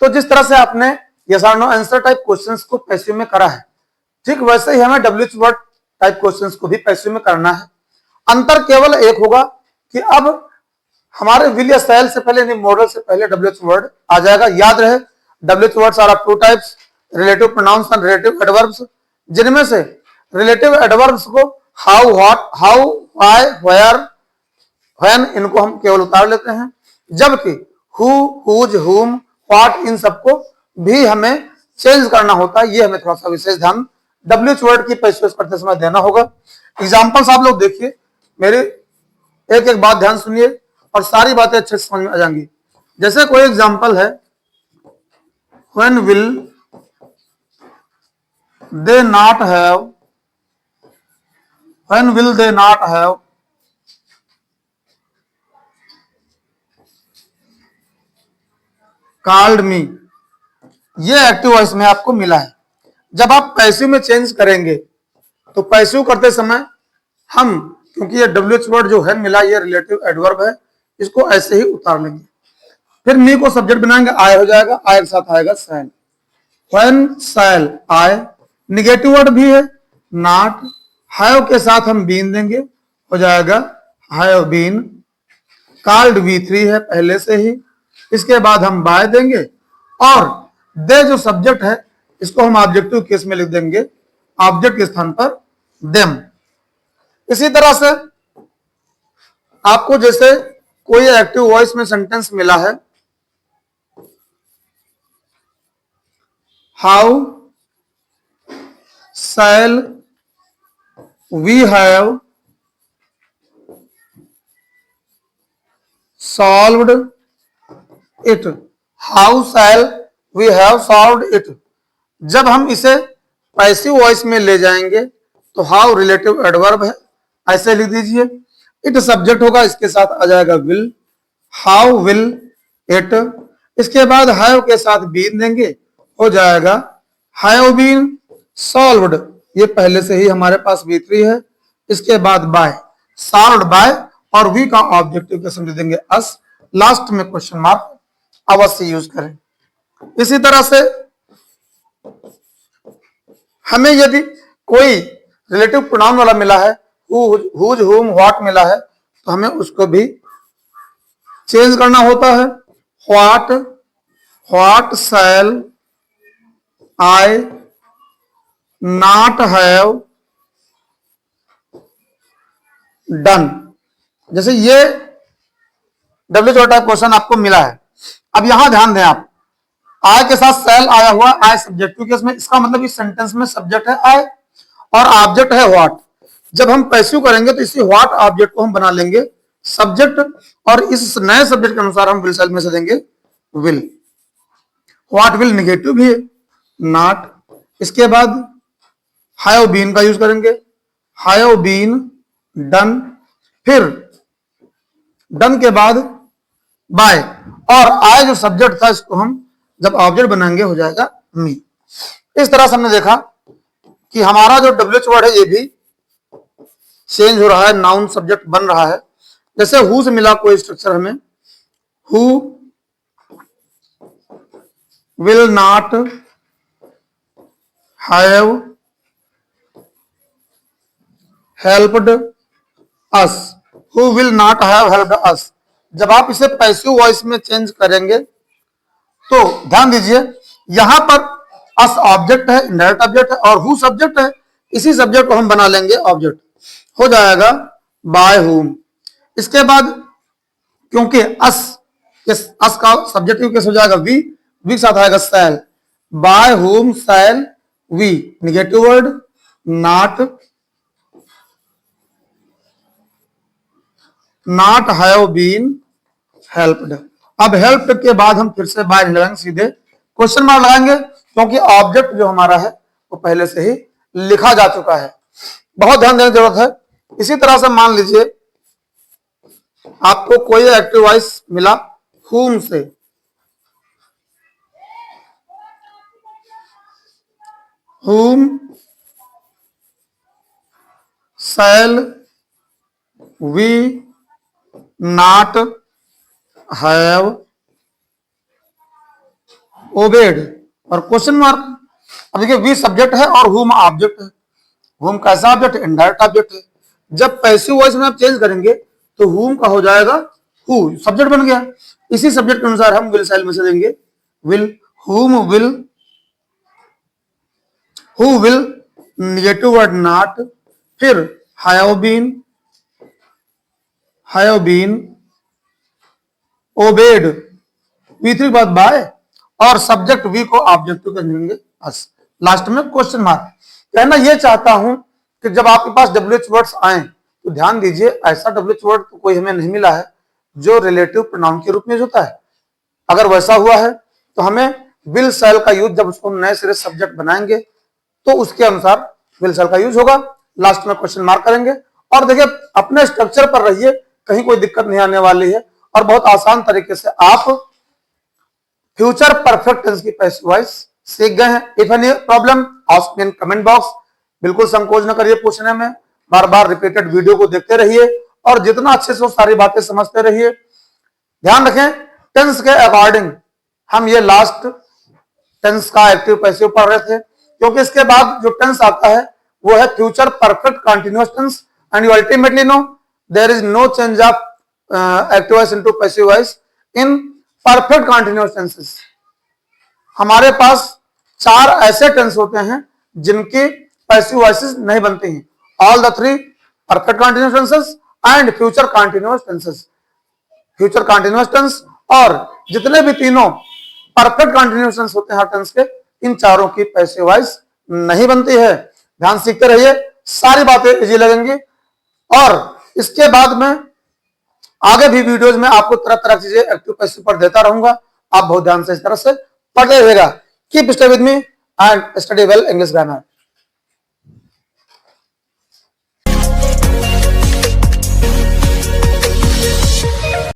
तो जिस तरह से आपने यस और नो आंसर टाइप क्वेश्चंस को पैसिव में करा है, ठीक वैसे ही हमें डब्ल्यूएच वर्ड टाइप क्वेश्चंस को भी पैसिव में करना है। अंतर केवल एक होगा कि अब हमारे विल या शैल से पहले यानी मॉडल से पहले डब्ल्यूएच वर्ड आ जाएगा। याद रहे WH words are of two types, relative pronouns and relative adverbs, जिनमें से रिलेटिव एडवर्ब्स को how, what, how, why, where, when इनको हम केवल उतार लेते हैं, जबकि हु, हुज, हुम, व्हाट इन सबको भी हमें चेंज करना होता है। ये हमें थोड़ा सा विशेष ध्यान डब्ल्यूएच वर्ड की पैसिव करते समय देना होगा। एग्जांपल्स आप लोग देखिए, मेरी एक एक बात ध्यान सुनिए और सारी बातें अच्छे से समझ में आ जाएंगी। जैसे कोई एग्जांपल है, when will they not have, when will they not have called me, ये एक्टिव वॉइस में आपको मिला है। जब आप पैसिव में चेंज करेंगे तो पैसिव करते समय हम, क्योंकि ये डब्ल्यूएच वर्ड जो है मिला, ये रिलेटिव एडवर्ब है, इसको ऐसे ही उतार लेंगे। फिर मी को सब्जेक्ट बनाएंगे, आय हो जाएगा, आय के साथ आएगा shall, when shall I. Negative word भी है नॉट, हैव के साथ हम बीन देंगे, हो जाएगा हैव बीन। कॉल्ड V3 है पहले से ही, इसके बाद हम बाय देंगे और दे जो सब्जेक्ट है इसको हम ऑब्जेक्टिव केस में लिख देंगे, ऑब्जेक्ट के स्थान पर देम। इसी तरह से आपको जैसे कोई एक्टिव वॉइस में सेंटेंस मिला है, how shall we have solved it, how shall we have solved it. जब हम इसे पैसिव वॉइस में ले जाएंगे तो हाउ रिलेटिव एडवर्ब है, ऐसे लिख दीजिए। इट सब्जेक्ट होगा, इसके साथ आ जाएगा विल, हाउ विल इट। इसके बाद हैव के साथ बीन देंगे, हो जाएगा हैव बीन सॉल्व्ड, ये पहले से ही हमारे पास V3 है। इसके बाद बाय, सॉल्व्ड बाय, और वी का ऑब्जेक्टिव के समझ देंगे अस, लास्ट में क्वेश्चन मार्क अवश्य यूज करें। इसी तरह से हमें यदि कोई रिलेटिव प्रोनाउन वाला मिला है, हुज, हुम, व्हाट मिला है, तो हमें उसको भी चेंज करना होता है। What, what shell I not have done. जैसे ये डब्ल्यूएच टाइप क्वेश्चन आपको मिला है। अब यहां ध्यान दें आप, आय के साथ सेल आया हुआ, आय सब्जेक्टिव केस में, इसका मतलब इस सेंटेंस में सब्जेक्ट है आय और ऑब्जेक्ट है व्हाट। जब हम पैसिव करेंगे तो इसी व्हाट ऑब्जेक्ट को हम बना लेंगे सब्जेक्ट, और इस नए सब्जेक्ट के अनुसार हम विल सेल में से देंगे विल। व्हाट विल निगेटिव भी है, नॉट। इसके बाद हैव बीन का यूज करेंगे, हैव बीन डन। फिर डन के बाद बाय, और आय जो सब्जेक्ट था इसको हम जब ऑब्जेक्ट बनाएंगे हो जाएगा मी। इस तरह से हमने देखा कि हमारा जो डब्ल्यूएच वर्ड है ये भी चेंज हो रहा है, नाउन सब्जेक्ट बन रहा है। जैसे हु से मिला कोई स्ट्रक्चर हमें, who will not have helped us, who will not have helped अस। जब आप इसे पैसिव वॉइस में चेंज करेंगे तो ध्यान दीजिए, यहां पर अस ऑब्जेक्ट है, इनडायरेक्ट ऑब्जेक्ट है, और हु सब्जेक्ट है, इसी सब्जेक्ट को हम बना लेंगे ऑब्जेक्ट, हो जाएगा बाय हुम। इसके बाद क्योंकि अस का सब्जेक्टिव केस हो जाएगा वी, वी साथ आएगा shall, by whom shall we, negative word not have been helped. अब हेल्प के बाद हम फिर से बाय लगाएंगे, सीधे क्वेश्चन मार्क लगाएंगे, क्योंकि ऑब्जेक्ट जो हमारा है वो पहले से ही लिखा जा चुका है। बहुत ध्यान देने की जरूरत है। इसी तरह से मान लीजिए आपको कोई एक्टिव वॉइस मिला हुम से, whom shall we not have obeyed और क्वेश्चन मार्क। अब देखिए वी सब्जेक्ट है और हुम ऑब्जेक्ट है। हुम कैसा ऑब्जेक्ट है? इनडायरेक्ट ऑब्जेक्ट है। जब पैसिव वॉइस में आप चेंज करेंगे तो हुम का हो जाएगा हु, सब्जेक्ट बन गया। इसी सब्जेक्ट के अनुसार हम विल साइल में से देंगे विल, हुम will, who will, negative word not, फिर हैव बीन, ओबेड, V3 के बाद बाय, और सब्जेक्ट वी को ऑब्जेक्ट कर देंगे बस, लास्ट में क्वेश्चन मार्क। कहना ये चाहता हूं कि जब आपके पास WH वर्ड्स आए तो ध्यान दीजिए, ऐसा WH वर्ड तो कोई हमें नहीं मिला है जो रिलेटिव प्रोनाउन के रूप में होता है। अगर वैसा हुआ है तो हमें विल शैल का यूज, जब उसको नए सिरे सब्जेक्ट बनाएंगे तो उसके अनुसार विल शैल का यूज होगा, लास्ट में क्वेश्चन मार्क करेंगे। और देखिए अपने स्ट्रक्चर पर रहिए, कहीं कोई दिक्कत नहीं आने वाली है, और बहुत आसान तरीके से आप फ्यूचर परफेक्ट टेंस की पैसिव वॉइस सीख गए हैं। If any problem ask me in comment box. बिल्कुल संकोच न करिए पूछने में, बार बार रिपीटेड वीडियो को देखते रहिए और जितना अच्छे से सारी बातें समझते रहिए। ध्यान रखें टेंस के अकॉर्डिंग हम ये लास्ट टेंस का एक्टिव पैसिव पढ़ रहे थे, क्योंकि इसके बाद जो टेंस आता है वो है future perfect continuous tense, and you ultimately know there is no change of active voice into passive voice in perfect continuous tenses. हमारे पास 4 ऐसे टेंस होते हैं जिनकी पैसिव वॉइसेस नहीं बनती हैं। All the 3 perfect continuous tenses and future continuous tenses. Future continuous tense और जितने भी तीनों परफेक्ट कंटिन्यूअस टेंस होते हैं हर टेंस के, इन चारों की पैसिव वॉइस नहीं बनती है। ध्यान सीखते रहिए, सारी बातें इजी लगेंगी। और इसके बाद में आगे भी वीडियोस में आपको तरह तरह की चीजें एक्टिव पैसिव पर देता रहूंगा। आप बहुत ध्यान से इस तरह से पढ़ते रहिएगा। Keep stay with me and study well English grammar.